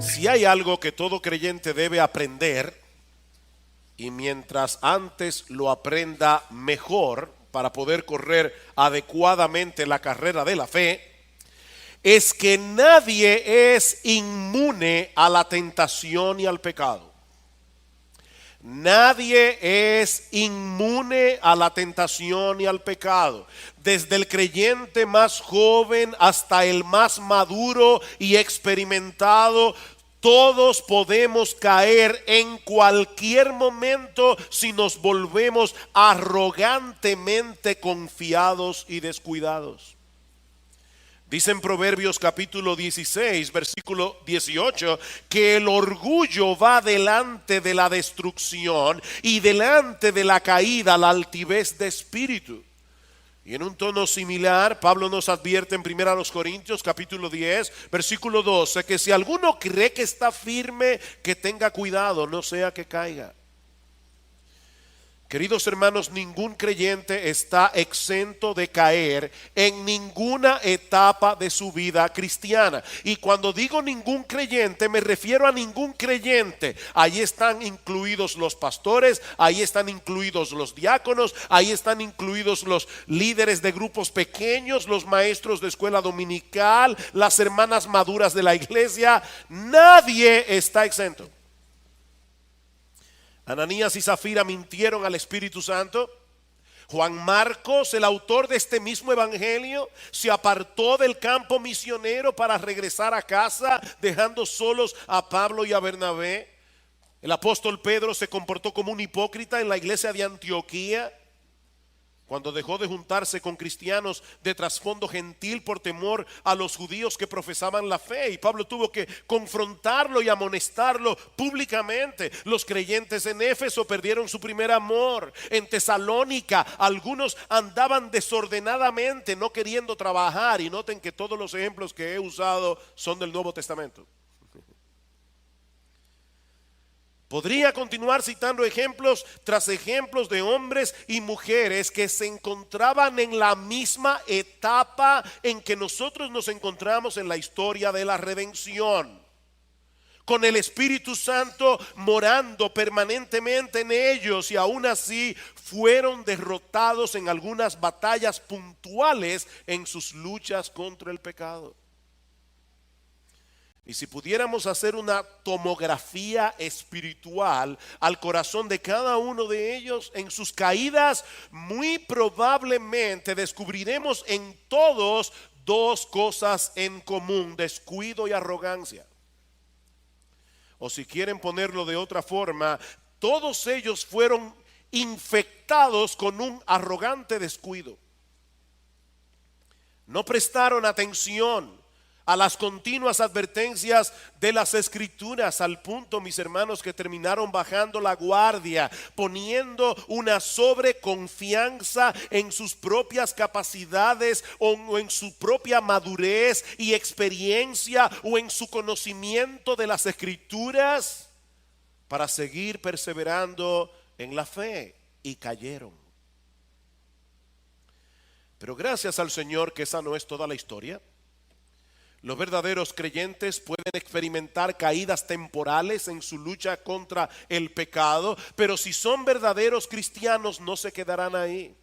Si hay algo que todo creyente debe aprender, y mientras antes lo aprenda mejor para poder correr adecuadamente la carrera de la fe, es que nadie es inmune a la tentación y al pecado. Nadie es inmune a la tentación y al pecado. Desde el creyente más joven hasta el más maduro y experimentado, todos podemos caer en cualquier momento si nos volvemos arrogantemente confiados y descuidados. Dice en Proverbios capítulo 16, versículo 18, que el orgullo va delante de la destrucción y delante de la caída la altivez de espíritu. Y en un tono similar, Pablo nos advierte en 1 Corintios capítulo 10, versículo 12, que si alguno cree que está firme, que tenga cuidado, no sea que caiga. Queridos hermanos, ningún creyente está exento de caer en ninguna etapa de su vida cristiana. Y cuando digo ningún creyente, me refiero a ningún creyente. Ahí están incluidos los pastores, ahí están incluidos los diáconos, ahí están incluidos los líderes de grupos pequeños, los maestros de escuela dominical, las hermanas maduras de la iglesia. Nadie está exento. Ananías y Zafira mintieron al Espíritu Santo. Juan Marcos, el autor de este mismo evangelio, se apartó del campo misionero para regresar a casa, dejando solos a Pablo y a Bernabé. El apóstol Pedro se comportó como un hipócrita en la iglesia de Antioquía, cuando dejó de juntarse con cristianos de trasfondo gentil por temor a los judíos que profesaban la fe, y Pablo tuvo que confrontarlo y amonestarlo públicamente. Los creyentes en Éfeso perdieron su primer amor. En Tesalónica algunos andaban desordenadamente, no queriendo trabajar, y noten que todos los ejemplos que he usado son del Nuevo Testamento. Podría continuar citando ejemplos tras ejemplos de hombres y mujeres que se encontraban en la misma etapa en que nosotros nos encontramos en la historia de la redención, con el Espíritu Santo morando permanentemente en ellos, y aún así fueron derrotados en algunas batallas puntuales en sus luchas contra el pecado. Y si pudiéramos hacer una tomografía espiritual al corazón de cada uno de ellos en sus caídas, muy probablemente descubriremos en todos dos cosas en común: descuido y arrogancia. O si quieren ponerlo de otra forma, todos ellos fueron infectados con un arrogante descuido. No prestaron atención a las continuas advertencias de las Escrituras, al punto, mis hermanos, que terminaron bajando la guardia, poniendo una sobreconfianza en sus propias capacidades o en su propia madurez y experiencia, o en su conocimiento de las Escrituras, para seguir perseverando en la fe, y cayeron. Pero gracias al Señor que esa no es toda la historia. Los verdaderos creyentes pueden experimentar caídas temporales en su lucha contra el pecado, pero si son verdaderos cristianos no se quedarán ahí,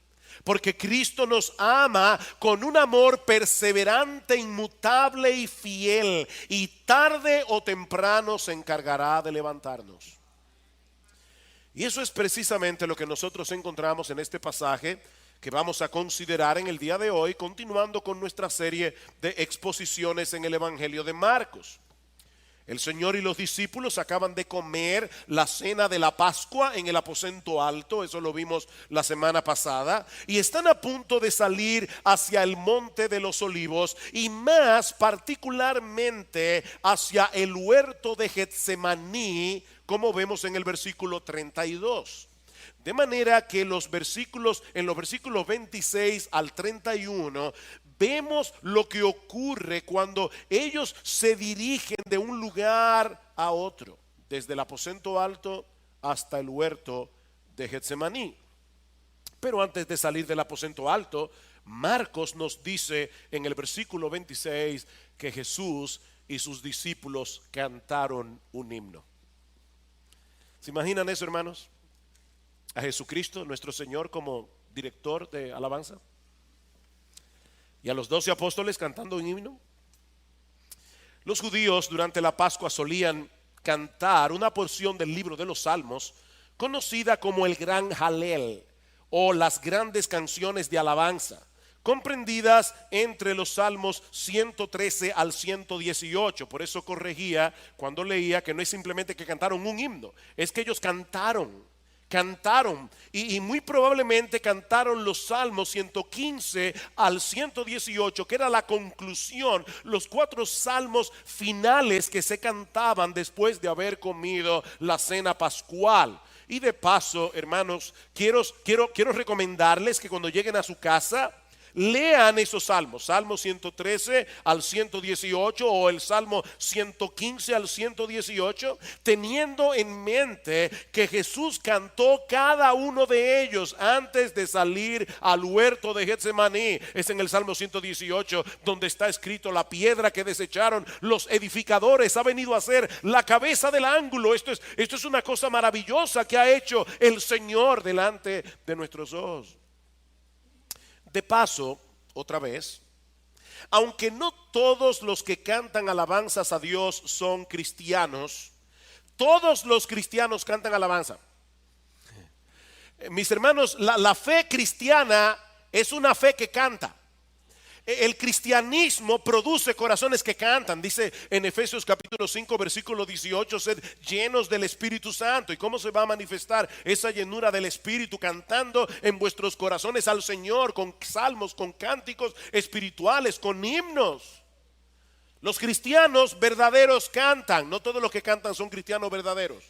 porque Cristo nos ama con un amor perseverante, inmutable y fiel, y tarde o temprano se encargará de levantarnos. Y eso es precisamente lo que nosotros encontramos en este pasaje que vamos a considerar en el día de hoy, continuando con nuestra serie de exposiciones en el Evangelio de Marcos. El Señor y los discípulos acaban de comer la cena de la Pascua en el aposento alto, eso lo vimos la semana pasada, y están a punto de salir hacia el monte de los olivos, y más particularmente hacia el huerto de Getsemaní, como vemos en el versículo 32. De manera que en los versículos 26 al 31 vemos lo que ocurre cuando ellos se dirigen de un lugar a otro, desde el aposento alto hasta el huerto de Getsemaní. Pero antes de salir del aposento alto, Marcos nos dice en el versículo 26 que Jesús y sus discípulos cantaron un himno. ¿Se imaginan eso, hermanos? A Jesucristo, nuestro Señor, como director de alabanza, y a los 12 apóstoles cantando un himno. Los judíos durante la Pascua solían cantar una porción del libro de los Salmos conocida como el Gran Jalel o las grandes canciones de alabanza, comprendidas entre los Salmos 113 al 118. Por eso corregía cuando leía que no es simplemente que cantaron un himno, es que ellos cantaron y muy probablemente cantaron los Salmos 115 al 118, que era la conclusión, los 4 salmos finales que se cantaban después de haber comido la cena pascual. Y de paso, hermanos, quiero recomendarles que cuando lleguen a su casa lean esos salmos, Salmo 113 al 118 o el Salmo 115 al 118, teniendo en mente que Jesús cantó cada uno de ellos antes de salir al huerto de Getsemaní. Es en el Salmo 118 donde está escrito: la piedra que desecharon los edificadores ha venido a ser la cabeza del ángulo. Esto es una cosa maravillosa que ha hecho el Señor delante de nuestros ojos. De paso, otra vez, aunque no todos los que cantan alabanzas a Dios son cristianos, todos los cristianos cantan alabanza. Mis hermanos, la fe cristiana es una fe que canta. El cristianismo produce corazones que cantan. Dice en Efesios capítulo 5 versículo 18: sed llenos del Espíritu Santo. ¿Y cómo se va a manifestar esa llenura del Espíritu? Cantando en vuestros corazones al Señor, con salmos, con cánticos espirituales, con himnos. Los cristianos verdaderos cantan. No todos los que cantan son cristianos verdaderos,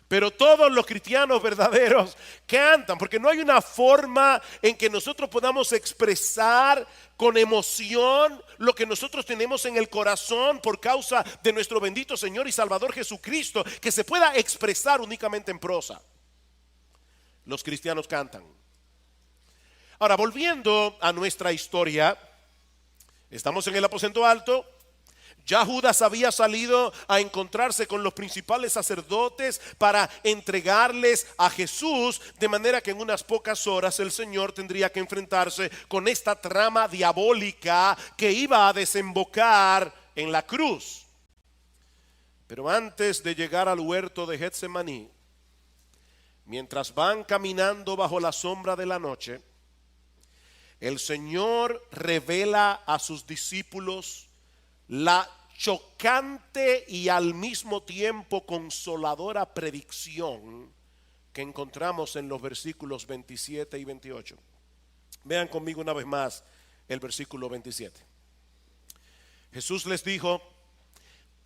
pero todos los cristianos verdaderos cantan, porque no hay una forma en que nosotros podamos expresar con emoción lo que nosotros tenemos en el corazón por causa de nuestro bendito Señor y Salvador Jesucristo, que se pueda expresar únicamente en prosa. Los cristianos cantan. Ahora, volviendo a nuestra historia, estamos en el aposento alto. Ya Judas había salido a encontrarse con los principales sacerdotes para entregarles a Jesús, de manera que en unas pocas horas el Señor tendría que enfrentarse con esta trama diabólica que iba a desembocar en la cruz. Pero antes de llegar al huerto de Getsemaní, mientras van caminando bajo la sombra de la noche, el Señor revela a sus discípulos la chocante y al mismo tiempo consoladora predicción que encontramos en los versículos 27 y 28. Vean conmigo una vez más el versículo 27. Jesús les dijo: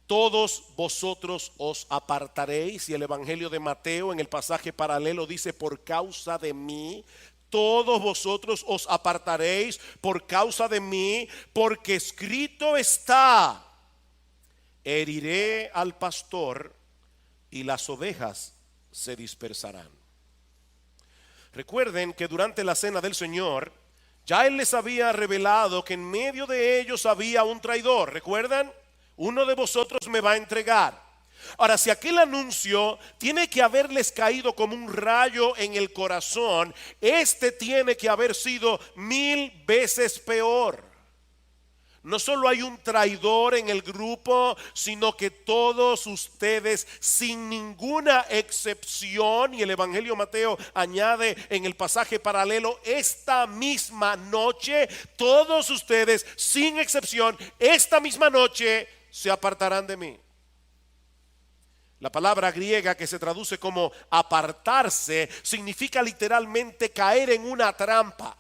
todos vosotros os apartaréis. Y el Evangelio de Mateo en el pasaje paralelo dice: por causa de mí. Todos vosotros os apartaréis por causa de mí, porque escrito está: heriré al pastor y las ovejas se dispersarán. Recuerden que durante la cena del Señor ya Él les había revelado que en medio de ellos había un traidor. ¿Recuerdan? Uno de vosotros me va a entregar. Ahora, si aquel anuncio tiene que haberles caído como un rayo en el corazón, este tiene que haber sido 1000 veces peor. No solo hay un traidor en el grupo, sino que todos ustedes, sin ninguna excepción, y el Evangelio de Mateo añade en el pasaje paralelo: esta misma noche, todos ustedes, sin excepción, esta misma noche se apartarán de mí. La palabra griega que se traduce como apartarse significa literalmente caer en una trampa,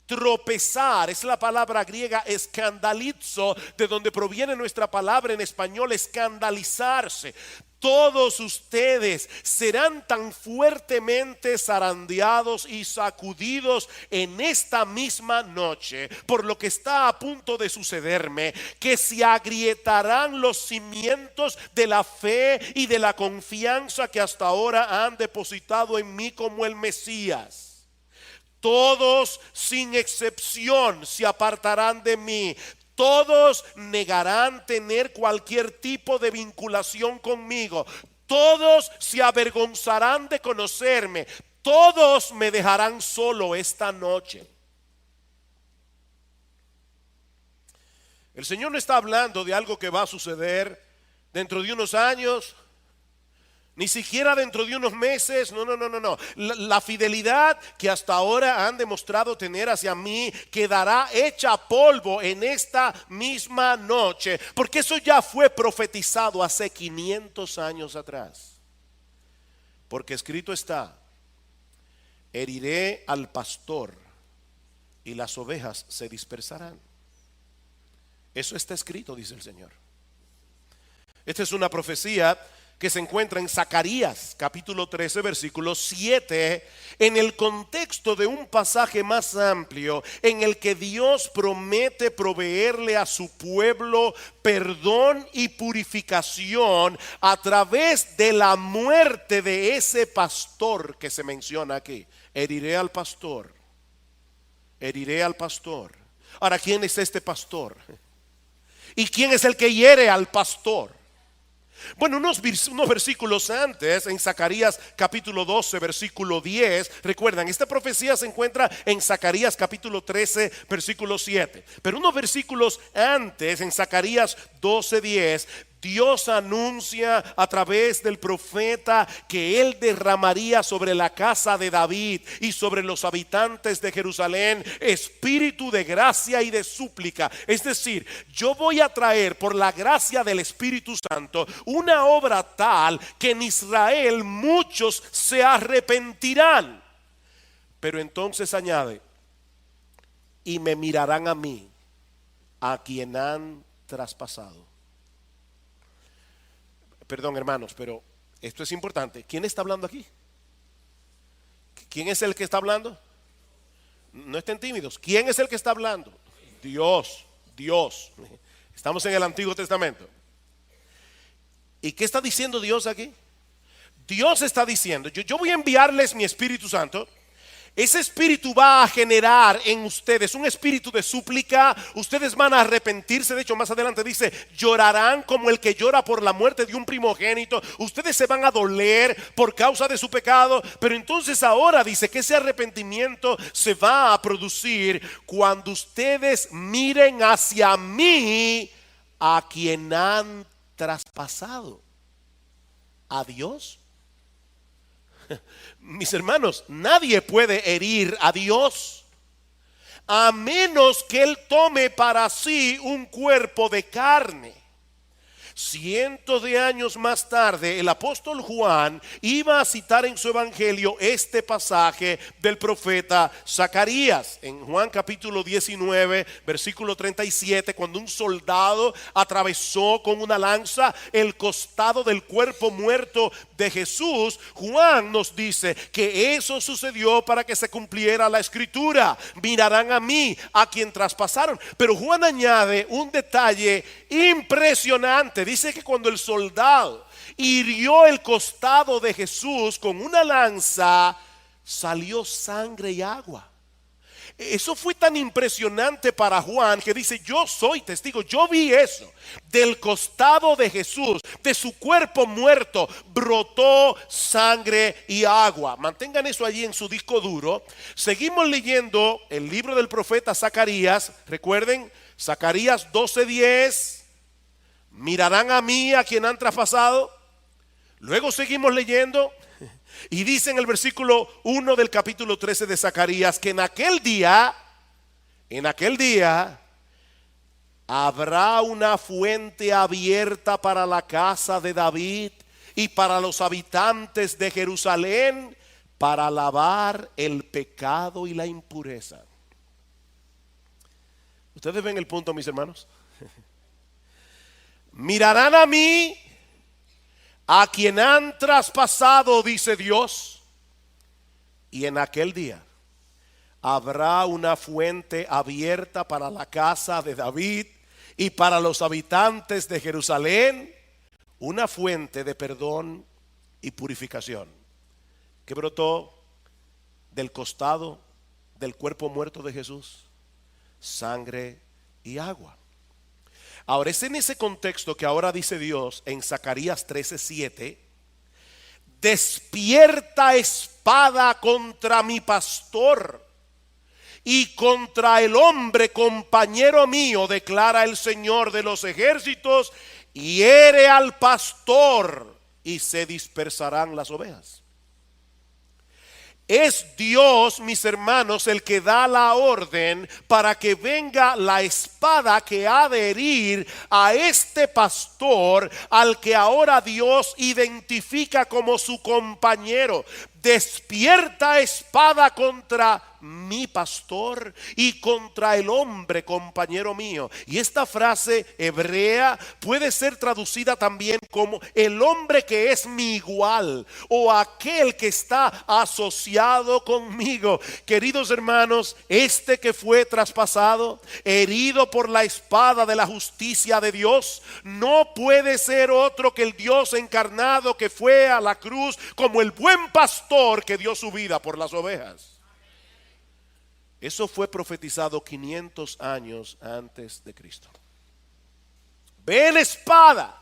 tropezar. Es la palabra griega escandalizo, de donde proviene nuestra palabra en español escandalizarse. Todos ustedes serán tan fuertemente zarandeados y sacudidos en esta misma noche por lo que está a punto de sucederme, que se agrietarán los cimientos de la fe y de la confianza que hasta ahora han depositado en mí como el Mesías. Todos sin excepción se apartarán de mí. Todos negarán tener cualquier tipo de vinculación conmigo. Todos se avergonzarán de conocerme. Todos me dejarán solo esta noche. El Señor no está hablando de algo que va a suceder dentro de unos años, ni siquiera dentro de unos meses. No. La fidelidad que hasta ahora han demostrado tener hacia mí quedará hecha polvo en esta misma noche, porque eso ya fue profetizado hace 500 años atrás. Porque escrito está: heriré al pastor y las ovejas se dispersarán. Eso está escrito, dice el Señor. Esta es una profecía que se encuentra en Zacarías capítulo 13 versículo 7, en el contexto de un pasaje más amplio en el que Dios promete proveerle a su pueblo perdón y purificación a través de la muerte de ese pastor que se menciona aquí. Heriré al pastor, heriré al pastor. Ahora, ¿quién es este pastor? ¿Y quién es el que hiere al pastor? Bueno, unos versículos antes, en Zacarías capítulo 12 versículo 10, recuerdan, esta profecía se encuentra en Zacarías capítulo 13 versículo 7, pero unos versículos antes, en Zacarías 12, 10, Dios anuncia a través del profeta que Él derramaría sobre la casa de David y sobre los habitantes de Jerusalén espíritu de gracia y de súplica. Es decir, yo voy a traer por la gracia del Espíritu Santo una obra tal que en Israel muchos se arrepentirán. Pero entonces añade: y me mirarán a mí, a quien han traspasado. Perdón, hermanos, pero esto es importante. ¿Quién está hablando aquí? ¿Quién es el que está hablando? No estén tímidos. ¿Quién es el que está hablando? Dios. Estamos en el Antiguo Testamento. ¿Y qué está diciendo Dios aquí? Dios está diciendo: yo voy a enviarles mi Espíritu Santo. Ese espíritu va a generar en ustedes un espíritu de súplica. Ustedes van a arrepentirse. De hecho, más adelante dice: llorarán como el que llora por la muerte de un primogénito. Ustedes se van a doler por causa de su pecado. Pero entonces ahora dice que ese arrepentimiento se va a producir cuando ustedes miren hacia mí, a quien han traspasado. ¿A Dios? Mis hermanos, nadie puede herir a Dios a menos que Él tome para sí un cuerpo de carne. Cientos de años más tarde, el apóstol Juan iba a citar en su evangelio este pasaje del profeta Zacarías. En Juan capítulo 19 versículo 37, cuando un soldado atravesó con una lanza el costado del cuerpo muerto de Jesús, Juan nos dice que eso sucedió para que se cumpliera la escritura: mirarán a mí, a quien traspasaron. Pero Juan añade un detalle impresionante. Dice que cuando el soldado hirió el costado de Jesús con una lanza, salió sangre y agua. Eso fue tan impresionante para Juan que dice: yo soy testigo, yo vi eso. Del costado de Jesús, de su cuerpo muerto, brotó sangre y agua. Mantengan eso allí en su disco duro. Seguimos leyendo el libro del profeta Zacarías. Recuerden, Zacarías 12:10. Mirarán a mí, a quien han traspasado. Luego seguimos leyendo y dice en el versículo 1 del capítulo 13 de Zacarías que en aquel día habrá una fuente abierta para la casa de David y para los habitantes de Jerusalén, para lavar el pecado y la impureza. ¿Ustedes ven el punto, mis hermanos? Mirarán a mí, a quien han traspasado, dice Dios, y en aquel día habrá una fuente abierta para la casa de David y para los habitantes de Jerusalén, una fuente de perdón y purificación que brotó del costado del cuerpo muerto de Jesús: sangre y agua. Ahora es en ese contexto que ahora dice Dios en Zacarías 13:7: despierta espada contra mi pastor y contra el hombre compañero mío, declara el Señor de los ejércitos, y hiere al pastor y se dispersarán las ovejas. Es Dios, mis hermanos, el que da la orden para que venga la espada que ha de herir a este pastor, al que ahora Dios identifica como su compañero. Despierta espada contra mi pastor y contra el hombre compañero mío. Y esta frase hebrea puede ser traducida también como el hombre que es mi igual, o aquel que está asociado conmigo. Queridos hermanos, este que fue traspasado, herido por la espada de la justicia de Dios, no puede ser otro que el Dios encarnado que fue a la cruz como el buen pastor que dio su vida por las ovejas. Eso fue profetizado 500 años antes de Cristo. Ven espada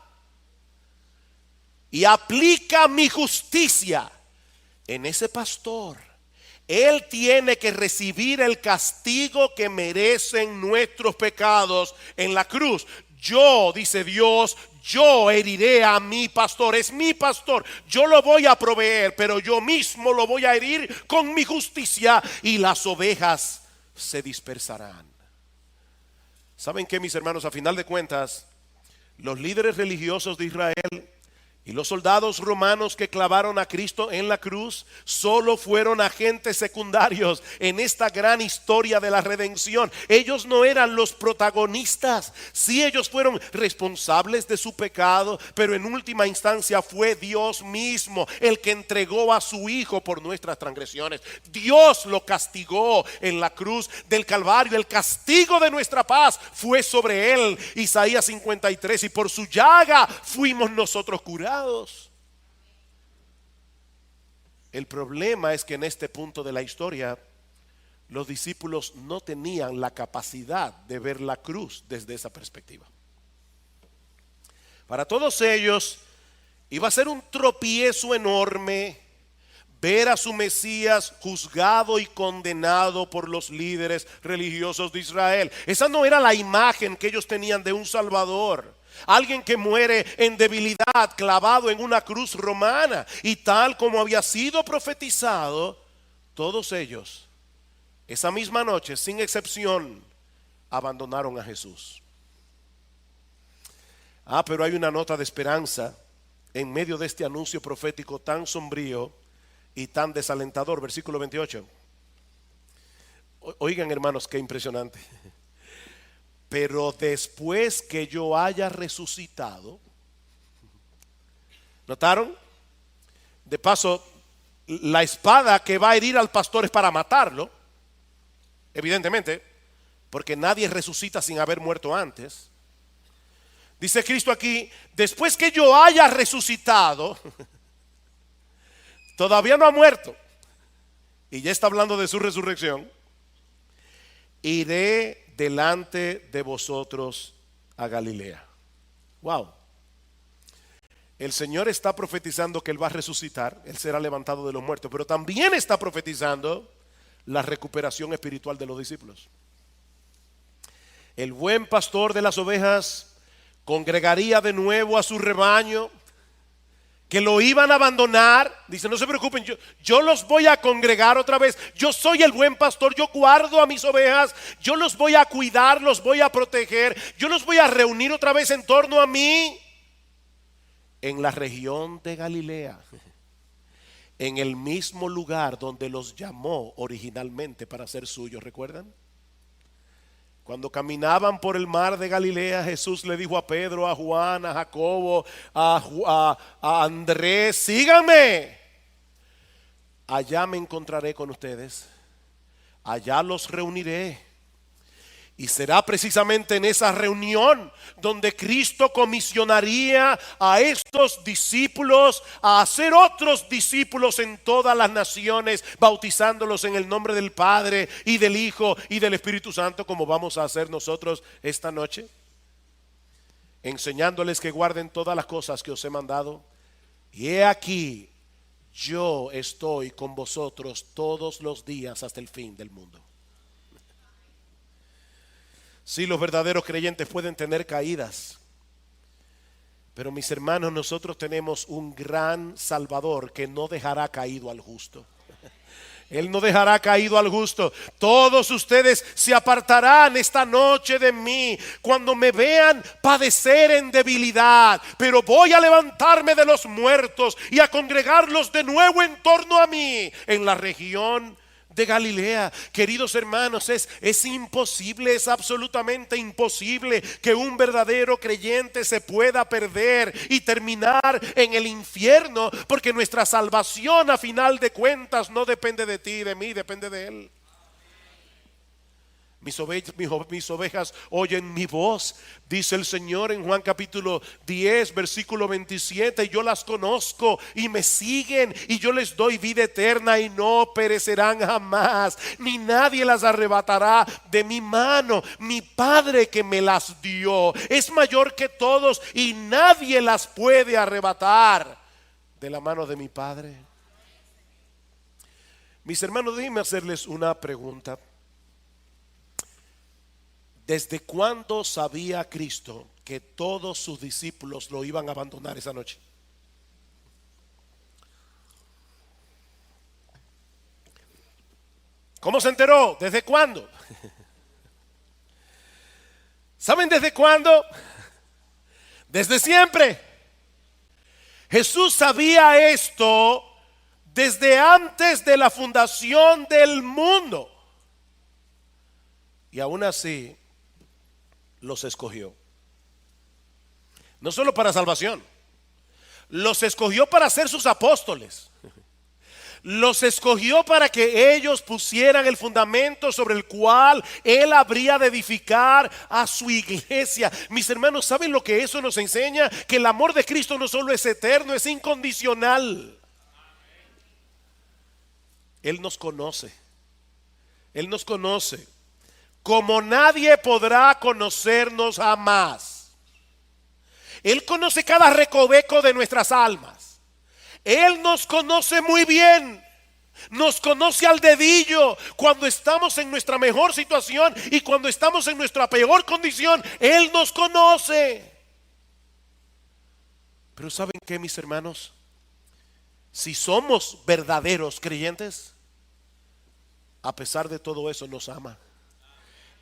y aplica mi justicia en ese pastor. Él tiene que recibir el castigo que merecen nuestros pecados en la cruz. Yo, dice Dios, yo heriré a mi pastor. Es mi pastor, yo lo voy a proveer, pero yo mismo lo voy a herir con mi justicia, y las ovejas se dispersarán. ¿Saben qué, mis hermanos? A final de cuentas, los líderes religiosos de Israel y los soldados romanos que clavaron a Cristo en la cruz solo fueron agentes secundarios en esta gran historia de la redención. Ellos no eran los protagonistas. Sí, ellos fueron responsables de su pecado, pero en última instancia fue Dios mismo el que entregó a su Hijo por nuestras transgresiones. Dios lo castigó en la cruz del Calvario. El castigo de nuestra paz fue sobre él, Isaías 53, y por su llaga fuimos nosotros curados. El problema es que en este punto de la historia los discípulos no tenían la capacidad de ver la cruz desde esa perspectiva. Para todos ellos iba a ser un tropiezo enorme ver a su Mesías juzgado y condenado por los líderes religiosos de Israel. Esa no era la imagen que ellos tenían de un Salvador. Alguien que muere en debilidad, clavado en una cruz romana. Y tal como había sido profetizado, todos ellos, esa misma noche, sin excepción, abandonaron a Jesús. Pero hay una nota de esperanza en medio de este anuncio profético tan sombrío y tan desalentador. Versículo 28. Oigan, hermanos, qué impresionante. Pero después que yo haya resucitado. ¿Notaron? De paso, la espada que va a herir al pastor es para matarlo, evidentemente, porque nadie resucita sin haber muerto antes. Dice Cristo aquí: después que yo haya resucitado. Todavía no ha muerto, y ya está hablando de su resurrección. Iré delante de vosotros a Galilea. Wow. El Señor está profetizando que Él va a resucitar, Él será levantado de los muertos, pero también está profetizando la recuperación espiritual de los discípulos. El buen pastor de las ovejas congregaría de nuevo a su rebaño, que lo iban a abandonar. Dice: no se preocupen, yo los voy a congregar otra vez. Yo soy el buen pastor, yo guardo a mis ovejas, yo los voy a cuidar, los voy a proteger, yo los voy a reunir otra vez en torno a mí, en la región de Galilea, en el mismo lugar donde los llamó originalmente para ser suyos. ¿Recuerdan? Cuando caminaban por el mar de Galilea, Jesús le dijo a Pedro, a Juan, a Jacobo, a Andrés: síganme, allá me encontraré con ustedes, allá los reuniré. Y será precisamente en esa reunión donde Cristo comisionaría a estos discípulos a hacer otros discípulos en todas las naciones, bautizándolos en el nombre del Padre y del Hijo y del Espíritu Santo, como vamos a hacer nosotros esta noche. enseñándoles que guarden todas las cosas que os he mandado. Y he aquí, yo estoy con vosotros todos los días hasta el fin del mundo. Sí, los verdaderos creyentes pueden tener caídas, pero mis hermanos, nosotros tenemos un gran Salvador que no dejará caído al justo. Él no dejará caído al justo. Todos ustedes se apartarán esta noche de mí cuando me vean padecer en debilidad, pero voy a levantarme de los muertos y a congregarlos de nuevo en torno a mí en la región de Galilea. Queridos hermanos, es imposible, es absolutamente imposible que un verdadero creyente se pueda perder y terminar en el infierno, porque nuestra salvación a final de cuentas no depende de ti y de mí, depende de Él. Mis ovejas oyen mi voz, dice el Señor en Juan capítulo 10 versículo 27, y yo las conozco y me siguen, y yo les doy vida eterna y no perecerán jamás, ni nadie las arrebatará de mi mano. Mi Padre que me las dio es mayor que todos y nadie las puede arrebatar de la mano de mi Padre. Mis hermanos, déjenme hacerles una pregunta. ¿Desde cuándo sabía Cristo que todos sus discípulos lo iban a abandonar esa noche? ¿Cómo se enteró? ¿Desde cuándo? ¿Saben desde cuándo? Desde siempre. Jesús sabía esto desde antes de la fundación del mundo. Y aún así los escogió. No solo para salvación, los escogió para ser sus apóstoles. Los escogió para que ellos pusieran el fundamento sobre el cual Él habría de edificar a su iglesia. Mis hermanos, ¿saben lo que eso nos enseña? Que el amor de Cristo no solo es eterno, es incondicional. Él nos conoce. Él nos conoce como nadie podrá conocernos jamás. Él conoce cada recoveco de nuestras almas. Él nos conoce muy bien. Nos conoce al dedillo cuando estamos en nuestra mejor situación y cuando estamos en nuestra peor condición. Él nos conoce. Pero ¿saben qué, mis hermanos? Si somos verdaderos creyentes, a pesar de todo eso nos ama.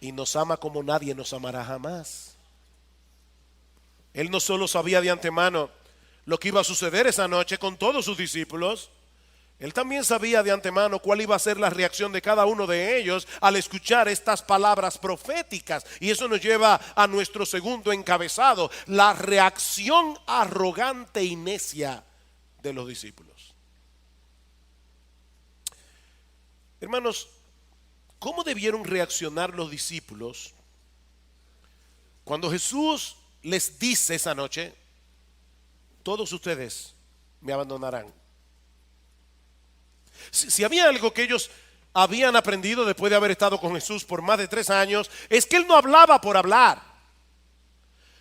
Y nos ama como nadie nos amará jamás. Él no solo sabía de antemano lo que iba a suceder esa noche con todos sus discípulos, Él también sabía de antemano cuál iba a ser la reacción de cada uno de ellos al escuchar estas palabras proféticas. Y eso nos lleva a nuestro segundo encabezado: la reacción arrogante y necia de los discípulos. Hermanos, ¿cómo debieron reaccionar los discípulos cuando Jesús les dice esa noche: todos ustedes me abandonarán? Si había algo que ellos habían aprendido después de haber estado con Jesús por más de 3 años, es que Él no hablaba por hablar.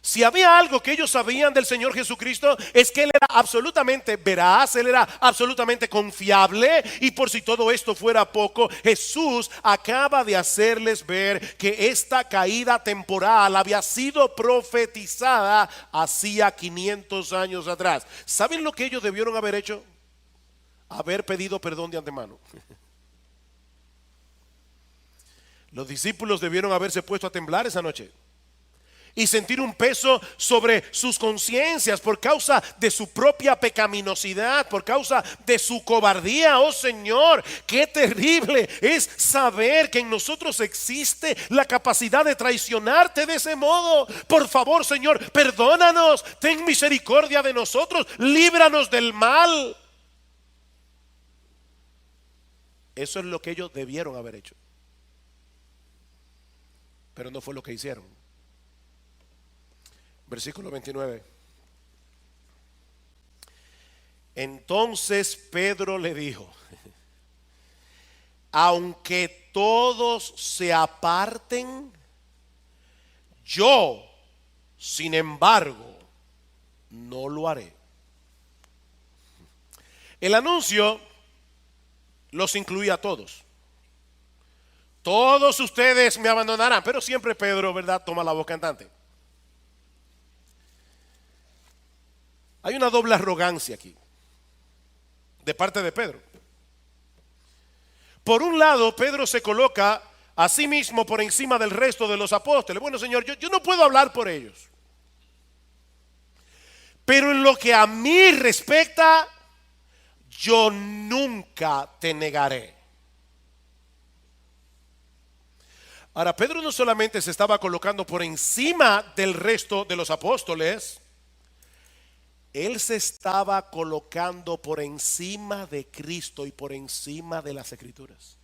Si había algo que ellos sabían del Señor Jesucristo, es que Él era absolutamente veraz, Él era absolutamente confiable. Y por si todo esto fuera poco, Jesús acaba de hacerles ver que esta caída temporal había sido profetizada hacía 500 años atrás. ¿Saben lo que ellos debieron haber hecho? Haber pedido perdón de antemano. Los discípulos debieron haberse puesto a temblar esa noche y sentir un peso sobre sus conciencias por causa de su propia pecaminosidad, por causa de su cobardía. Oh Señor, qué terrible es saber que en nosotros existe la capacidad de traicionarte de ese modo. Por favor, Señor, perdónanos, ten misericordia de nosotros, líbranos del mal. Eso es lo que ellos debieron haber hecho, pero no fue lo que hicieron. Versículo 29. Entonces Pedro le dijo: aunque todos se aparten, yo Sin embargo, no lo haré. El anuncio los incluía a todos. Todos ustedes me abandonarán, pero siempre Pedro, ¿verdad?, toma la voz cantante. Hay una doble arrogancia aquí, de parte de Pedro. Por un lado, Pedro se coloca a sí mismo por encima del resto de los apóstoles. Bueno, Señor, yo no puedo hablar por ellos, pero en lo que a mí respecta, yo nunca te negaré. Ahora, Pedro no solamente se estaba colocando por encima del resto de los apóstoles, él se estaba colocando por encima de Cristo y por encima de las Escrituras.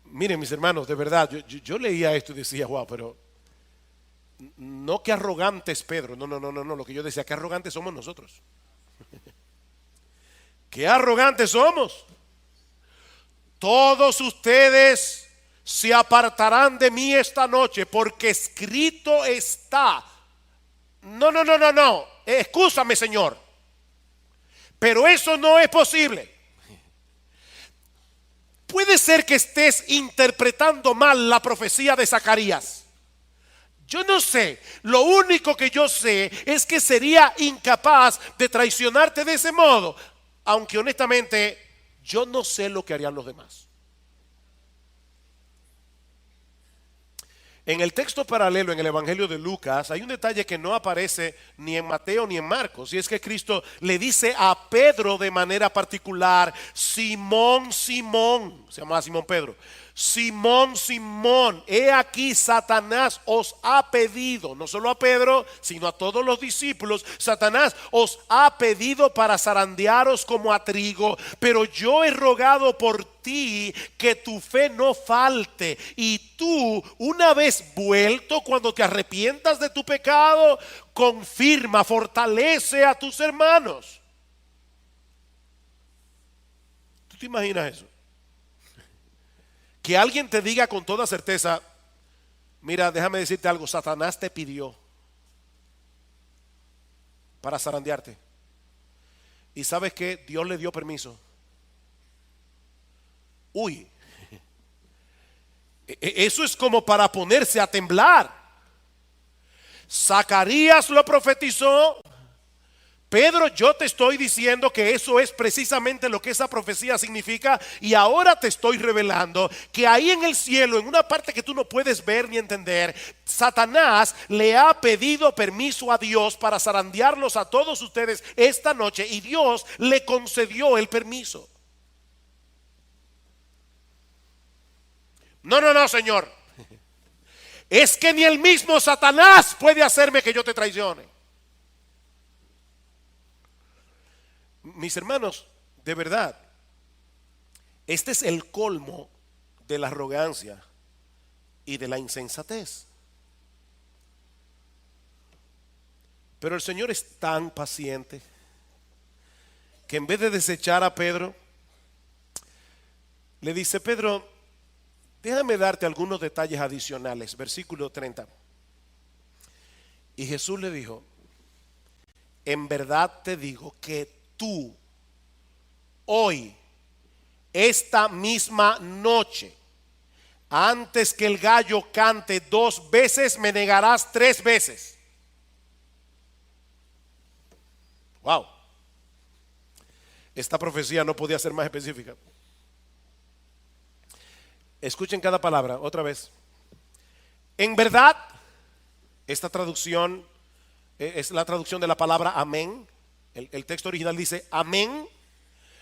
Miren, mis hermanos, de verdad, yo leía esto y decía, wow, pero no que arrogante es Pedro, no, lo que yo decía, que arrogantes somos nosotros. Qué arrogantes somos. Todos ustedes se apartarán de mí esta noche, porque escrito está. No. Excúsame, Señor, pero eso no es posible. Puede ser que estés interpretando mal la profecía de Zacarías. Yo no sé. Lo único que yo sé es que sería incapaz de traicionarte de ese modo, aunque honestamente yo no sé lo que harían los demás. En el texto paralelo, en el Evangelio de Lucas, hay un detalle que no aparece ni en Mateo ni en Marcos, y es que Cristo le dice a Pedro de manera particular: Simón, Simón, se llamaba Simón Pedro, Simón, Simón, he aquí Satanás os ha pedido, no solo a Pedro, sino a todos los discípulos, Satanás os ha pedido para zarandearos como a trigo, pero yo he rogado por ti que tu fe no falte, y tú, una vez vuelto, cuando te arrepientas de tu pecado, confirma, fortalece a tus hermanos. ¿Tú te imaginas eso? Que alguien te diga con toda certeza: mira, déjame decirte algo, Satanás te pidió para zarandearte, y sabes que Dios le dio permiso. Uy, eso es como para ponerse a temblar. Zacarías lo profetizó. Pedro, yo te estoy diciendo que eso es precisamente lo que esa profecía significa, y ahora te estoy revelando que ahí en el cielo, en una parte que tú no puedes ver ni entender, Satanás le ha pedido permiso a Dios para zarandearlos a todos ustedes esta noche, y Dios le concedió el permiso. No, Señor, es que ni el mismo Satanás puede hacerme que yo te traicione. Mis hermanos, de verdad, este es el colmo de la arrogancia y de la insensatez. Pero el Señor es tan paciente que en vez de desechar a Pedro, le dice: Pedro, déjame darte algunos detalles adicionales. Versículo 30. Y Jesús le dijo: en verdad te digo que tú hoy, esta misma noche, antes que el gallo cante 2 veces, me negarás 3 veces. Wow. Esta profecía no podía ser más específica. Escuchen cada palabra otra vez. En verdad, esta traducción es la traducción de la palabra amén. El texto original dice amén.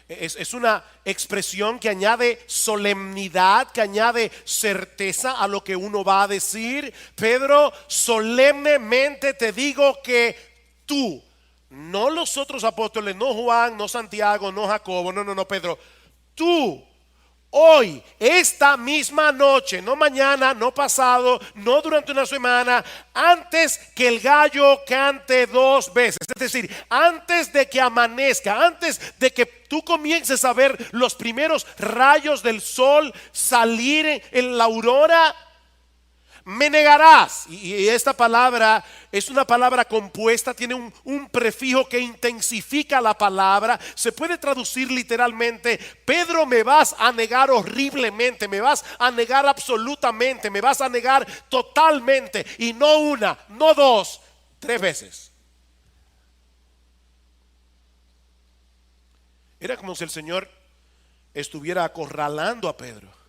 Es una expresión que añade solemnidad, que añade certeza a lo que uno va a decir. Pedro, solemnemente te digo que tú, no los otros apóstoles, no Juan, no Santiago, no Jacobo, no, Pedro, tú hoy, esta misma noche, no mañana, no pasado, no durante una semana, antes que el gallo cante 2 veces, es decir, antes de que amanezca, antes de que tú comiences a ver los primeros rayos del sol salir en la aurora, me negarás. Y esta palabra es una palabra compuesta, tiene un prefijo que intensifica la palabra. Se puede traducir literalmente: Pedro, me vas a negar horriblemente, me vas a negar absolutamente, me vas a negar totalmente. Y no una, no dos, 3 veces. Era como si el Señor estuviera acorralando a Pedro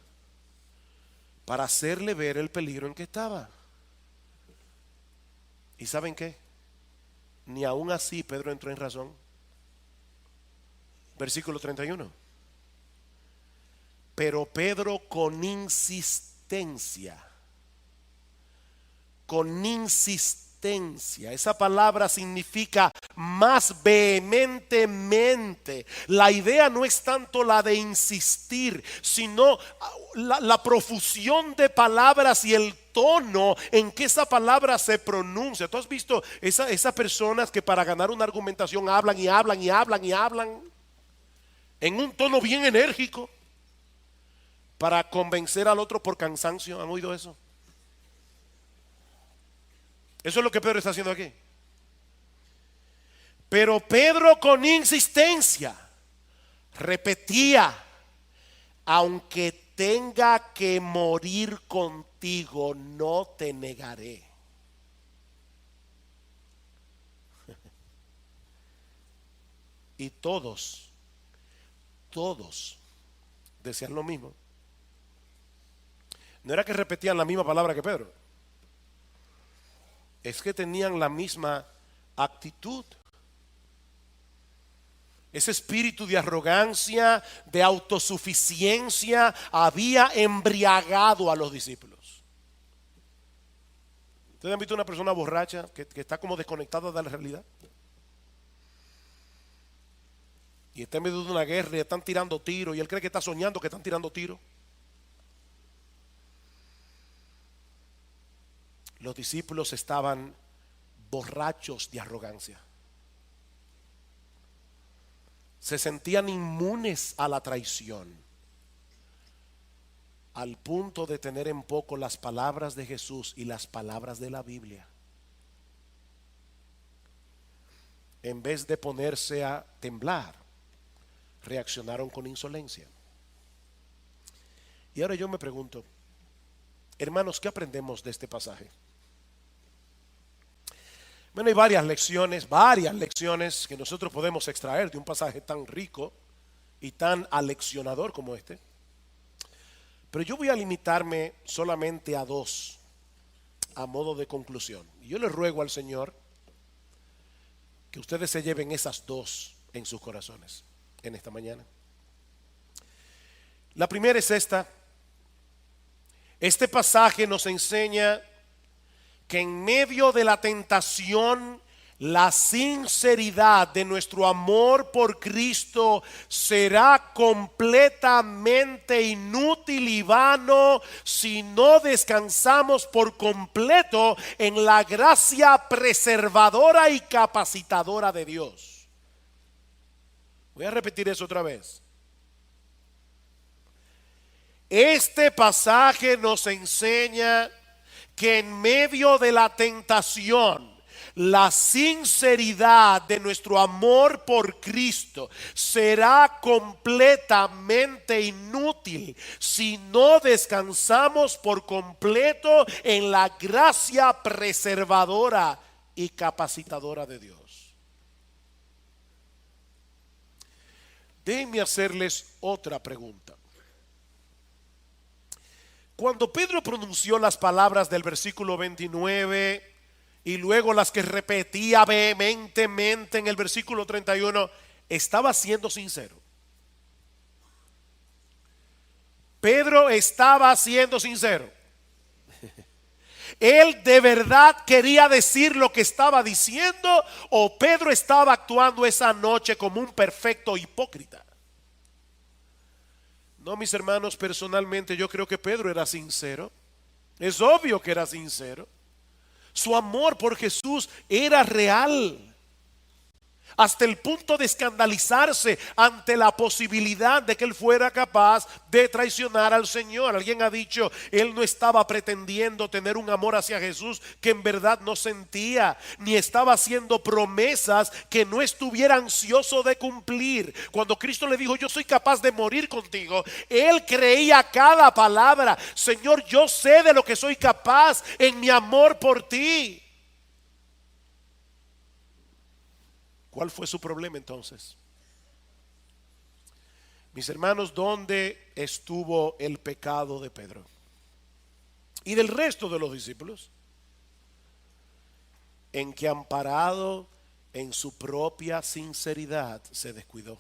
para hacerle ver el peligro en que estaba. ¿Y saben qué? Ni aún así Pedro entró en razón. Versículo 31. Pero Pedro con insistencia, esa palabra significa más vehementemente. La idea no es tanto la de insistir, sino la profusión de palabras y el tono en que esa palabra se pronuncia. ¿Tú has visto esas personas que para ganar una argumentación hablan y hablan y hablan y hablan en un tono bien enérgico para convencer al otro por cansancio? ¿Han oído eso? Eso es lo que Pedro está haciendo aquí. Pero Pedro con insistencia repetía: aunque tenga que morir contigo, no te negaré. Y todos decían lo mismo. No era que repetían la misma palabra que Pedro, es que tenían la misma actitud. Ese espíritu de arrogancia, de autosuficiencia, había embriagado a los discípulos. ¿Ustedes han visto una persona borracha que está como desconectada de la realidad? Y está en medio de una guerra y están tirando tiros y él cree que está soñando que están tirando tiros. Los discípulos estaban borrachos de arrogancia. Se sentían inmunes a la traición, al punto de tener en poco las palabras de Jesús y las palabras de la Biblia. En vez de ponerse a temblar, reaccionaron con insolencia. Y ahora yo me pregunto, hermanos, ¿qué aprendemos de este pasaje? Bueno, hay varias lecciones que nosotros podemos extraer de un pasaje tan rico y tan aleccionador como este. Pero yo voy a limitarme solamente a 2 a modo de conclusión. Y yo le ruego al Señor que ustedes se lleven esas 2 en sus corazones en esta mañana. La primera es esta: este pasaje nos enseña que en medio de la tentación, la sinceridad de nuestro amor por Cristo será completamente inútil y vano si no descansamos por completo en la gracia preservadora y capacitadora de Dios. Voy a repetir eso otra vez. Este pasaje nos enseña que en medio de la tentación, la sinceridad de nuestro amor por Cristo será completamente inútil si no descansamos por completo en la gracia preservadora y capacitadora de Dios. Déjenme hacerles otra pregunta. Cuando Pedro pronunció las palabras del versículo 29 y luego las que repetía vehementemente en el versículo 31, estaba siendo sincero. Pedro estaba siendo sincero. ¿Él de verdad quería decir lo que estaba diciendo, o Pedro estaba actuando esa noche como un perfecto hipócrita? No, mis hermanos, personalmente yo creo que Pedro era sincero. Es obvio que era sincero. Su amor por Jesús era real. hasta el punto de escandalizarse ante la posibilidad de que él fuera capaz de traicionar al Señor. Alguien ha dicho, él no estaba pretendiendo tener un amor hacia Jesús que en verdad no sentía, ni estaba haciendo promesas que no estuviera ansioso de cumplir. Cuando Cristo le dijo, yo soy capaz de morir contigo, él creía cada palabra. Señor, yo sé de lo que soy capaz en mi amor por ti. ¿Cuál fue su problema entonces? Mis hermanos, ¿dónde estuvo el pecado de Pedro y del resto de los discípulos? En que, amparado en su propia sinceridad, se descuidó.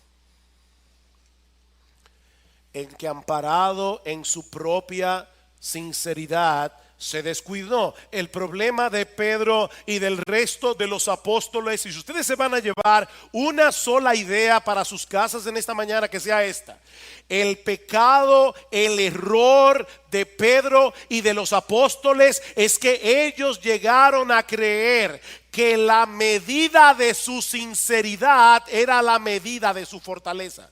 En que, amparado en su propia sinceridad, se descuidó. El problema de Pedro y del resto de los apóstoles, y si ustedes se van a llevar una sola idea para sus casas en esta mañana, que sea esta: el pecado, el error de Pedro y de los apóstoles es que ellos llegaron a creer que la medida de su sinceridad era la medida de su fortaleza.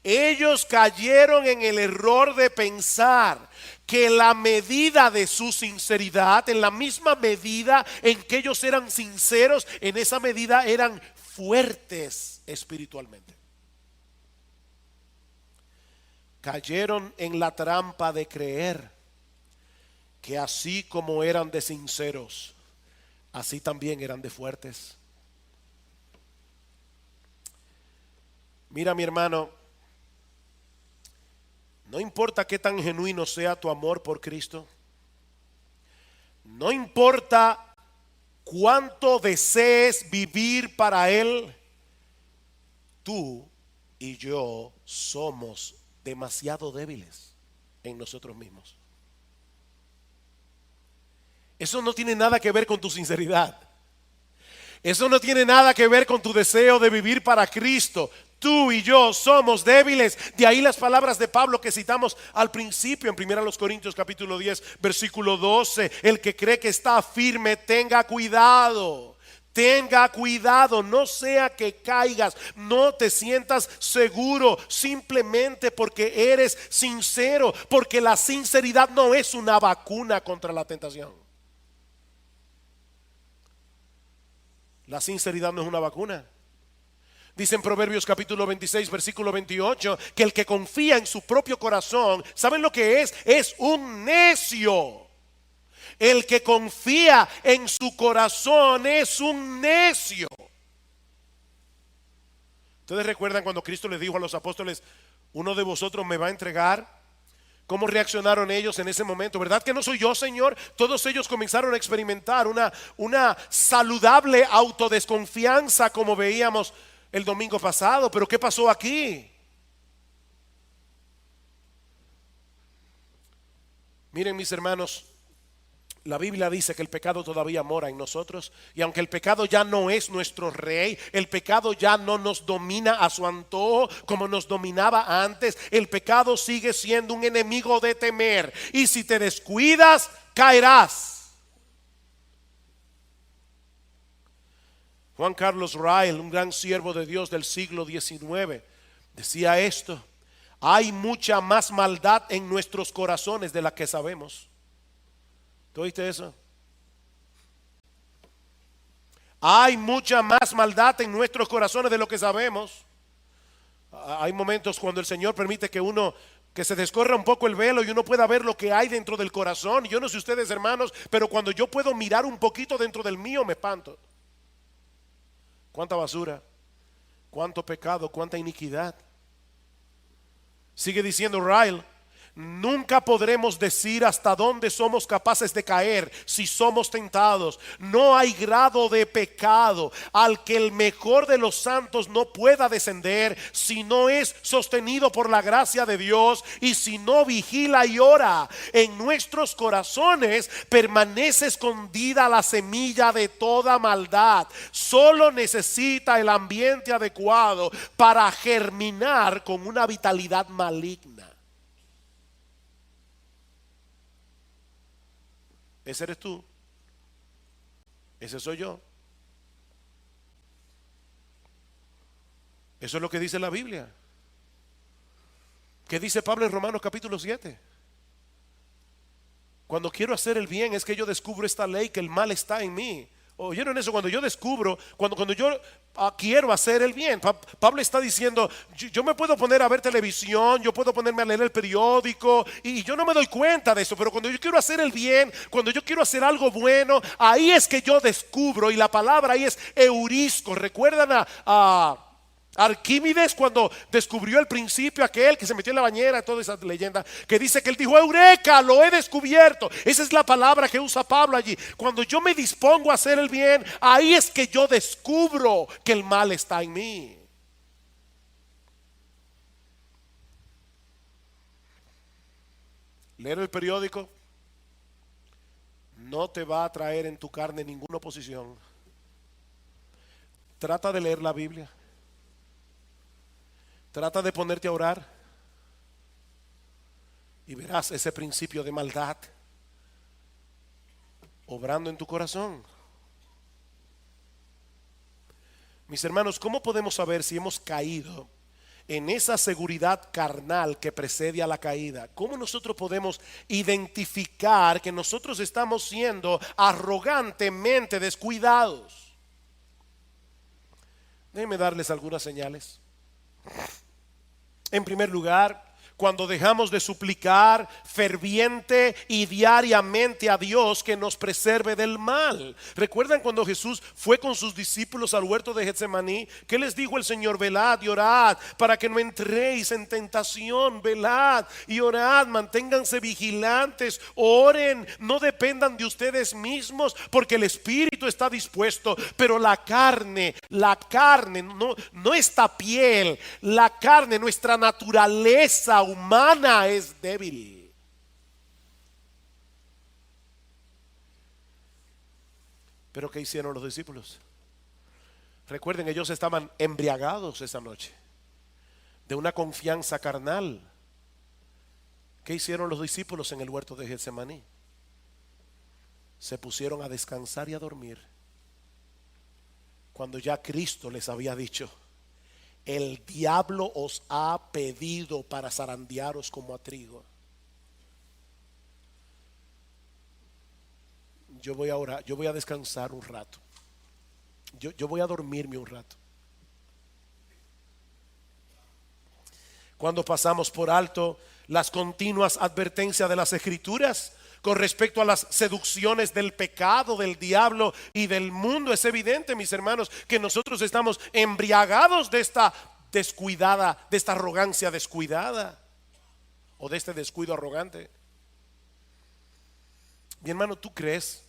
Ellos cayeron en el error de pensar que la medida de su sinceridad, en la misma medida en que ellos eran sinceros, en esa medida eran fuertes espiritualmente. Cayeron en la trampa de creer que así como eran de sinceros, así también eran de fuertes. Mira, mi hermano, no importa qué tan genuino sea tu amor por Cristo, no importa cuánto desees vivir para Él, tú y yo somos demasiado débiles en nosotros mismos. Eso no tiene nada que ver con tu sinceridad. Eso no tiene nada que ver con tu deseo de vivir para Cristo. Tú y yo somos débiles. De ahí las palabras de Pablo que citamos al principio en 1 Corintios capítulo 10 versículo 12. El que cree que está firme, tenga cuidado. Tenga cuidado, no sea que caigas, no te sientas seguro simplemente porque eres sincero, porque la sinceridad no es una vacuna contra la tentación. La sinceridad no es una vacuna. Dice en Proverbios capítulo 26 versículo 28 que el que confía en su propio corazón, ¿saben lo que es? Es un necio. El que confía en su corazón es un necio. ¿Ustedes recuerdan cuando Cristo les dijo a los apóstoles, uno de vosotros me va a entregar? ¿Cómo reaccionaron ellos en ese momento? ¿Verdad que no soy yo, Señor? Todos ellos comenzaron a experimentar una saludable autodesconfianza, como veíamos el domingo pasado. Pero ¿qué pasó aquí? Miren, mis hermanos, la Biblia dice que el pecado todavía mora en nosotros, y aunque el pecado ya no es nuestro rey, el pecado ya no nos domina a su antojo como nos dominaba antes. El pecado sigue siendo un enemigo de temer, y si te descuidas, caerás. Juan Carlos Rael, un gran siervo de Dios del siglo XIX, decía esto: hay mucha más maldad en nuestros corazones de la que sabemos. ¿Tú oíste eso? Hay mucha más maldad en nuestros corazones de lo que sabemos. Hay momentos cuando el Señor permite que se descorra un poco el velo y uno pueda ver lo que hay dentro del corazón. Yo no sé ustedes, hermanos, pero cuando yo puedo mirar un poquito dentro del mío, me espanto. Cuánta basura, cuánto pecado, cuánta iniquidad. Sigue diciendo Ryle: nunca podremos decir hasta dónde somos capaces de caer si somos tentados. No hay grado de pecado al que el mejor de los santos no pueda descender si no es sostenido por la gracia de Dios y si no vigila y ora. En nuestros corazones permanece escondida la semilla de toda maldad. Solo necesita el ambiente adecuado para germinar con una vitalidad maligna. Ese eres tú. Ese soy yo. Eso es lo que dice la Biblia. ¿Qué dice Pablo en Romanos capítulo 7? Cuando quiero hacer el bien es que yo descubro esta ley, que el mal está en mí. ¿Oyeron eso? Cuando yo descubro, cuando yo quiero hacer el bien. Pablo está diciendo, yo me puedo poner a ver televisión, yo puedo ponerme a leer el periódico y yo no me doy cuenta de eso, pero cuando yo quiero hacer el bien, cuando yo quiero hacer algo bueno, ahí es que yo descubro, y la palabra ahí es eurisco. ¿Recuerdan a Arquímedes cuando descubrió el principio aquel que se metió en la bañera, toda esa leyenda que dice que él dijo: eureka, lo he descubierto? Esa es la palabra que usa Pablo allí. Cuando yo me dispongo a hacer el bien, ahí es que yo descubro que el mal está en mí. Leer el periódico no te va a traer en tu carne ninguna oposición. Trata de leer la Biblia. Trata de ponerte a orar y verás ese principio de maldad obrando en tu corazón. Mis hermanos, ¿cómo podemos saber si hemos caído en esa seguridad carnal que precede a la caída? ¿Cómo nosotros podemos identificar que nosotros estamos siendo arrogantemente descuidados? Déjenme darles algunas señales. En primer lugar, cuando dejamos de suplicar ferviente y diariamente a Dios que nos preserve del mal. ¿Recuerdan cuando Jesús fue con sus discípulos al huerto de Getsemaní? ¿Qué les dijo el Señor? Velad y orad para que no entréis en tentación. Velad y orad, manténganse vigilantes, oren, no dependan de ustedes mismos, porque el espíritu está dispuesto, pero la carne, no esta piel, la carne, nuestra naturaleza humana es débil. Pero ¿qué hicieron los discípulos? Recuerden, ellos estaban embriagados esa noche de una confianza carnal. ¿Qué hicieron los discípulos en el huerto de Getsemaní? Se pusieron a descansar y a dormir, cuando ya Cristo les había dicho: el diablo os ha pedido para zarandearos como a trigo. Yo voy a orar, yo voy a descansar un rato. Yo voy a dormirme un rato. Cuando pasamos por alto las continuas advertencias de las Escrituras con respecto a las seducciones del pecado, del diablo y del mundo, es evidente, mis hermanos, que nosotros estamos embriagados de esta descuidada, de esta arrogancia descuidada, o de este descuido arrogante. Mi hermano, ¿tú crees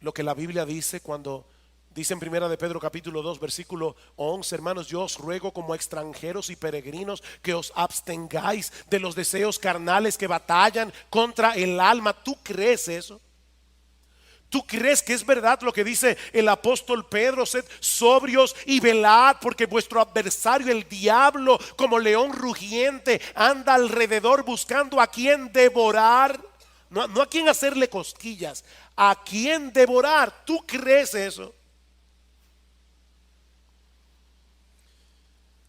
lo que la Biblia dice cuando dice en primera de Pedro capítulo 2 versículo 11? Hermanos, yo os ruego como extranjeros y peregrinos que os abstengáis de los deseos carnales que batallan contra el alma. ¿Tú crees eso? ¿Tú crees que es verdad lo que dice el apóstol Pedro? Sed sobrios y velad, porque vuestro adversario el diablo, como león rugiente, anda alrededor buscando a quien devorar. No a quien hacerle cosquillas, a quien devorar. ¿Tú crees eso?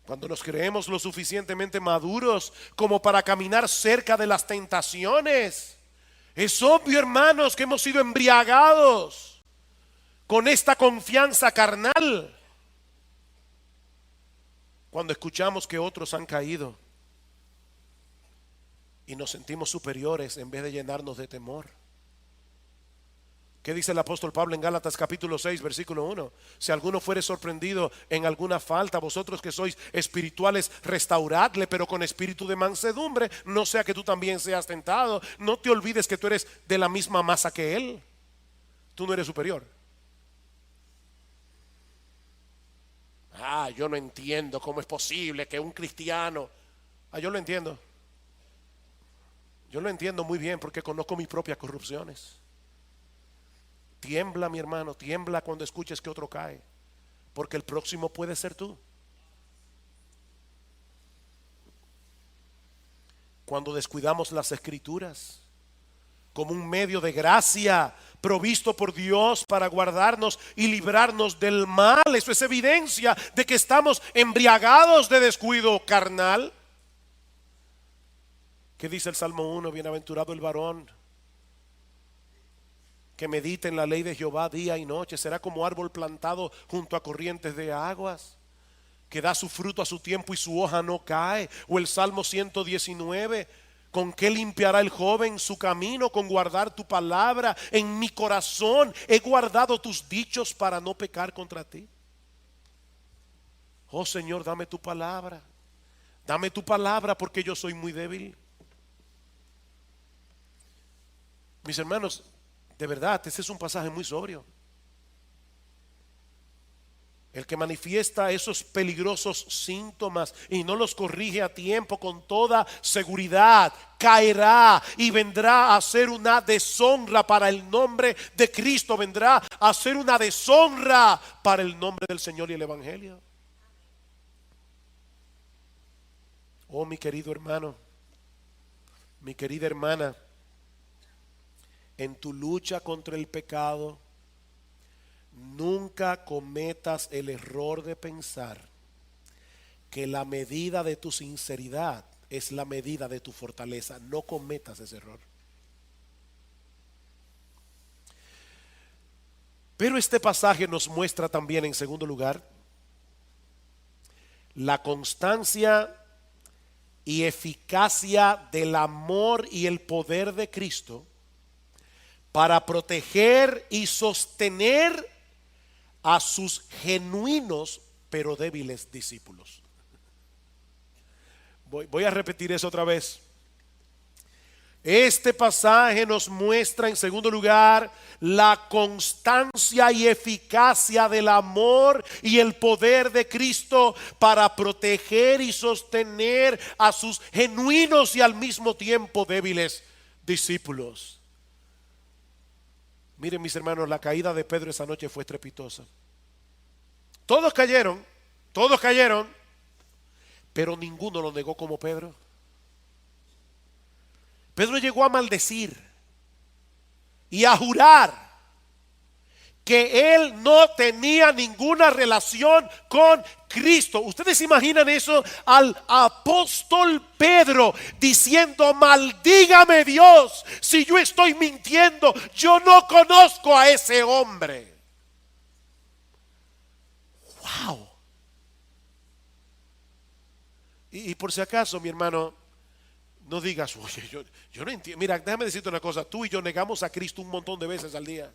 Cuando nos creemos lo suficientemente maduros como para caminar cerca de las tentaciones, es obvio, hermanos, que hemos sido embriagados con esta confianza carnal. Cuando escuchamos que otros han caído y nos sentimos superiores en vez de llenarnos de temor. ¿Qué dice el apóstol Pablo en Gálatas capítulo 6 versículo 1? Si alguno fuere sorprendido en alguna falta, vosotros que sois espirituales, restauradle, pero con espíritu de mansedumbre, no sea que tú también seas tentado. No te olvides que tú eres de la misma masa que él. Tú no eres superior. Yo no entiendo cómo es posible que un cristiano. Yo lo entiendo. Yo lo entiendo muy bien porque conozco mis propias corrupciones. Tiembla, mi hermano, tiembla cuando escuches que otro cae, porque el próximo puede ser tú. Cuando descuidamos las Escrituras, como un medio de gracia provisto por Dios para guardarnos y librarnos del mal. Eso es evidencia de que estamos embriagados de descuido carnal. ¿Qué dice el Salmo 1? Bienaventurado el varón que medita en la ley de Jehová día y noche. Será como árbol plantado junto a corrientes de aguas, que da su fruto a su tiempo y su hoja no cae. O el Salmo 119: ¿con qué limpiará el joven su camino? Con guardar tu palabra. En mi corazón he guardado tus dichos para no pecar contra ti. Oh Señor, dame tu palabra. Dame tu palabra, porque yo soy muy débil. Mis hermanos, de verdad, este es un pasaje muy sobrio. El que manifiesta esos peligrosos síntomas y no los corrige a tiempo, con toda seguridad caerá y vendrá a ser una deshonra para el nombre de Cristo. Vendrá a ser una deshonra para el nombre del Señor y el Evangelio. Oh, mi querido hermano, mi querida hermana, en tu lucha contra el pecado, nunca cometas el error de pensar que la medida de tu sinceridad es la medida de tu fortaleza. No cometas ese error. Pero este pasaje nos muestra también, en segundo lugar, la constancia y eficacia del amor y el poder de Cristo para proteger y sostener a sus genuinos pero débiles discípulos. Voy a repetir eso otra vez. Este pasaje nos muestra, en segundo lugar, la constancia y eficacia del amor y el poder de Cristo para proteger y sostener a sus genuinos y al mismo tiempo débiles discípulos. Miren, mis hermanos, la caída de Pedro esa noche fue estrepitosa. Todos cayeron, pero ninguno lo negó como Pedro. Pedro llegó a maldecir y a jurar que él no tenía ninguna relación con Cristo. ¿Ustedes imaginan eso? Al apóstol Pedro diciendo: maldígame Dios si yo estoy mintiendo, yo no conozco a ese hombre. Wow. Y por si acaso, mi hermano, no digas: oye, yo no entiendo. Mira, déjame decirte una cosa: tú y yo negamos a Cristo un montón de veces al día.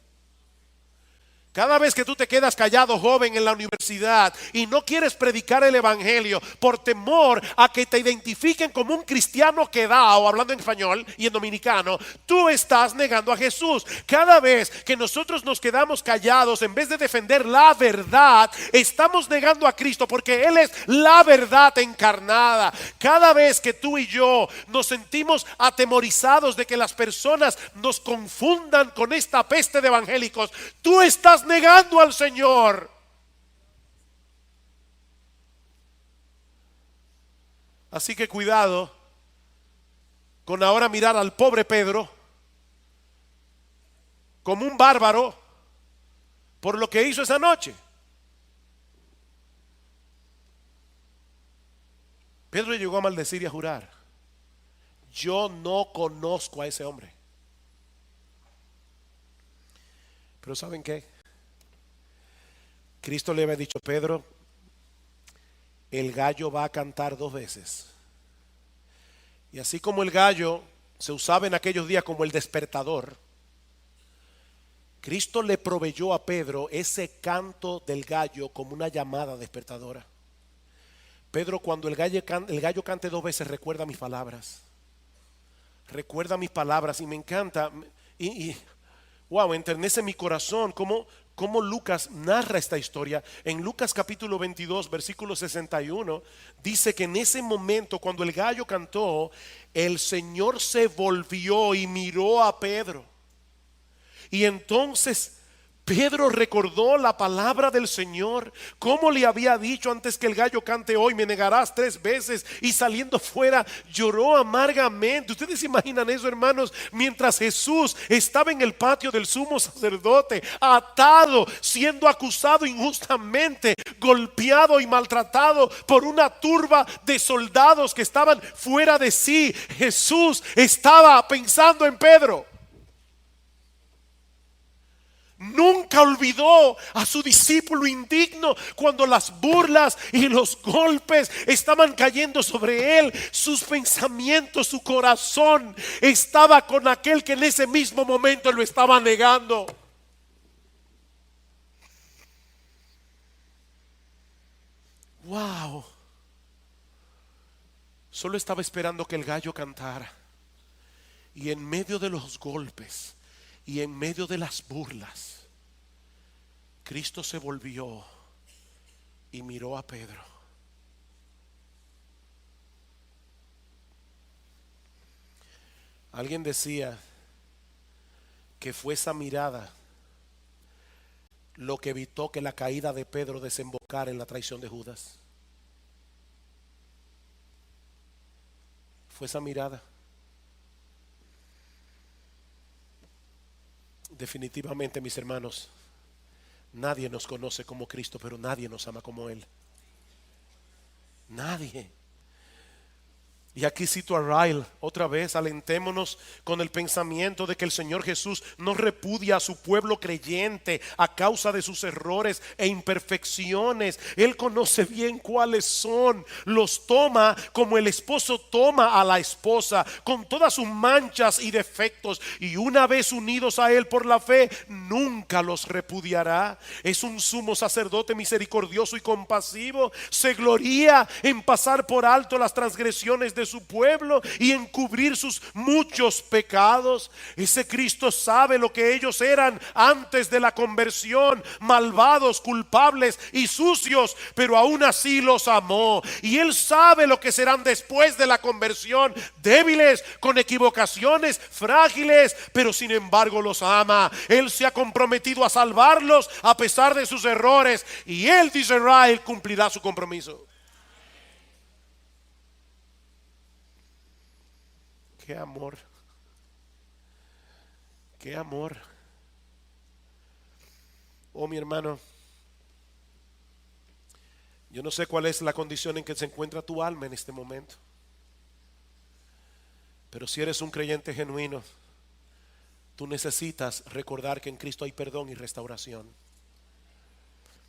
Cada vez que tú te quedas callado, joven, en la universidad y no quieres predicar el evangelio por temor a que te identifiquen como un cristiano quedado, hablando en español y en dominicano, tú estás negando a Jesús. Cada vez que nosotros nos quedamos callados, en vez de defender la verdad, estamos negando a Cristo, porque Él es la verdad encarnada. Cada vez que tú y yo nos sentimos atemorizados de que las personas nos confundan con esta peste de evangélicos, tú estás negando al Señor. Así que cuidado con ahora mirar al pobre Pedro como un bárbaro por lo que hizo esa noche. Pedro llegó a maldecir y a jurar: yo no conozco a ese hombre. Pero ¿saben qué? Cristo le había dicho: Pedro, el gallo va a cantar 2 veces. Y así como el gallo se usaba en aquellos días como el despertador, Cristo le proveyó a Pedro ese canto del gallo como una llamada despertadora. Pedro, cuando el gallo cante 2 veces, recuerda mis palabras. Recuerda mis palabras. Y me encanta. Wow, enternece mi corazón cómo Lucas narra esta historia. En Lucas capítulo 22, versículo 61, dice que en ese momento, cuando el gallo cantó, el Señor se volvió y miró a Pedro. Y entonces Pedro recordó la palabra del Señor, cómo le había dicho: antes que el gallo cante hoy me negarás 3 veces. Y saliendo fuera lloró amargamente. Ustedes se imaginan eso, hermanos, mientras Jesús estaba en el patio del sumo sacerdote, atado, siendo acusado injustamente, golpeado y maltratado por una turba de soldados que estaban fuera de sí. Jesús estaba pensando en Pedro. Nunca olvidó a su discípulo indigno cuando las burlas y los golpes estaban cayendo sobre él. Sus pensamientos, su corazón estaba con aquel que en ese mismo momento lo estaba negando. Wow. Solo estaba esperando que el gallo cantara. Y en medio de los golpes y en medio de las burlas, Cristo se volvió y miró a Pedro. Alguien decía que fue esa mirada lo que evitó que la caída de Pedro desembocara en la traición de Judas. Fue esa mirada. Definitivamente, mis hermanos, nadie nos conoce como Cristo, pero nadie nos ama como Él. Nadie. Y aquí cito a Ryle otra vez: alentémonos con el pensamiento de que el Señor Jesús no repudia a su pueblo creyente a causa de sus errores e imperfecciones. Él conoce bien cuáles son, los toma como el esposo toma a la esposa, con todas sus manchas y defectos, y una vez unidos a Él por la fe, nunca los repudiará. Es un sumo sacerdote misericordioso y compasivo. Se gloría en pasar por alto las transgresiones de su pueblo y encubrir sus muchos pecados. Ese Cristo sabe lo que ellos eran antes de la conversión: malvados, culpables y sucios, pero aún así los amó. Y Él sabe lo que serán después de la conversión: débiles, con equivocaciones, frágiles, pero sin embargo los ama. Él se ha comprometido a salvarlos a pesar de sus errores, y Él, dice Israel, cumplirá su compromiso. Qué amor, qué amor. Oh, mi hermano, yo no sé cuál es la condición en que se encuentra tu alma en este momento, pero si eres un creyente genuino, tú necesitas recordar que en Cristo hay perdón y restauración.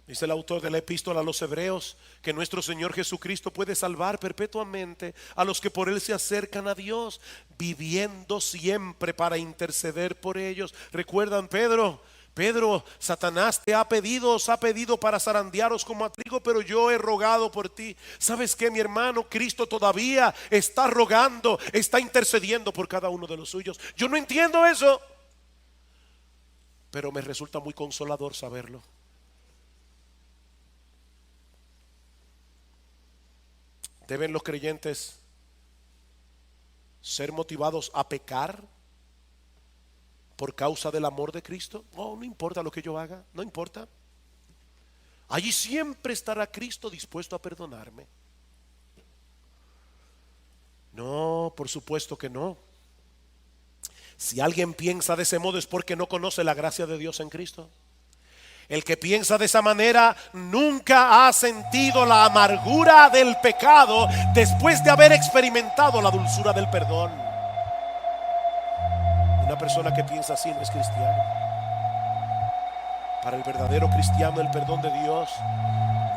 Dice el autor de la epístola a los Hebreos que nuestro Señor Jesucristo puede salvar perpetuamente a los que por Él se acercan a Dios, viviendo siempre para interceder por ellos. ¿Recuerdan Pedro? Satanás te ha pedido, os ha pedido para zarandearos como a trigo, pero yo he rogado por ti. ¿Sabes qué, mi hermano? Cristo todavía está rogando, está intercediendo por cada uno de los suyos. Yo no entiendo eso, pero me resulta muy consolador saberlo. ¿Deben los creyentes ser motivados a pecar por causa del amor de Cristo? No importa lo que yo haga, no importa. Allí siempre estará Cristo dispuesto a perdonarme. No, por supuesto que no. Si alguien piensa de ese modo es porque no conoce la gracia de Dios en Cristo. El que piensa de esa manera nunca ha sentido la amargura del pecado después de haber experimentado la dulzura del perdón. Una persona que piensa así no es cristiano. Para el verdadero cristiano, el perdón de Dios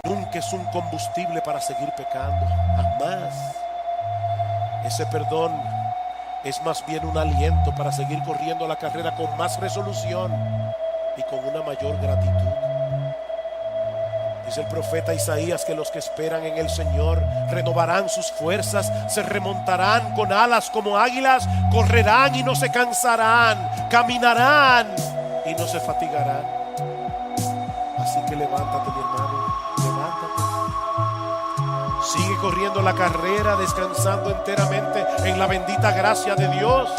nunca es un combustible para seguir pecando, jamás. Ese perdón es más bien un aliento para seguir corriendo la carrera con más resolución y con una mayor gratitud. Dice el profeta Isaías que los que esperan en el Señor renovarán sus fuerzas, se remontarán con alas como águilas, correrán y no se cansarán, caminarán y no se fatigarán. Así que levántate, mi hermano, levántate. Sigue corriendo la carrera, descansando enteramente en la bendita gracia de Dios.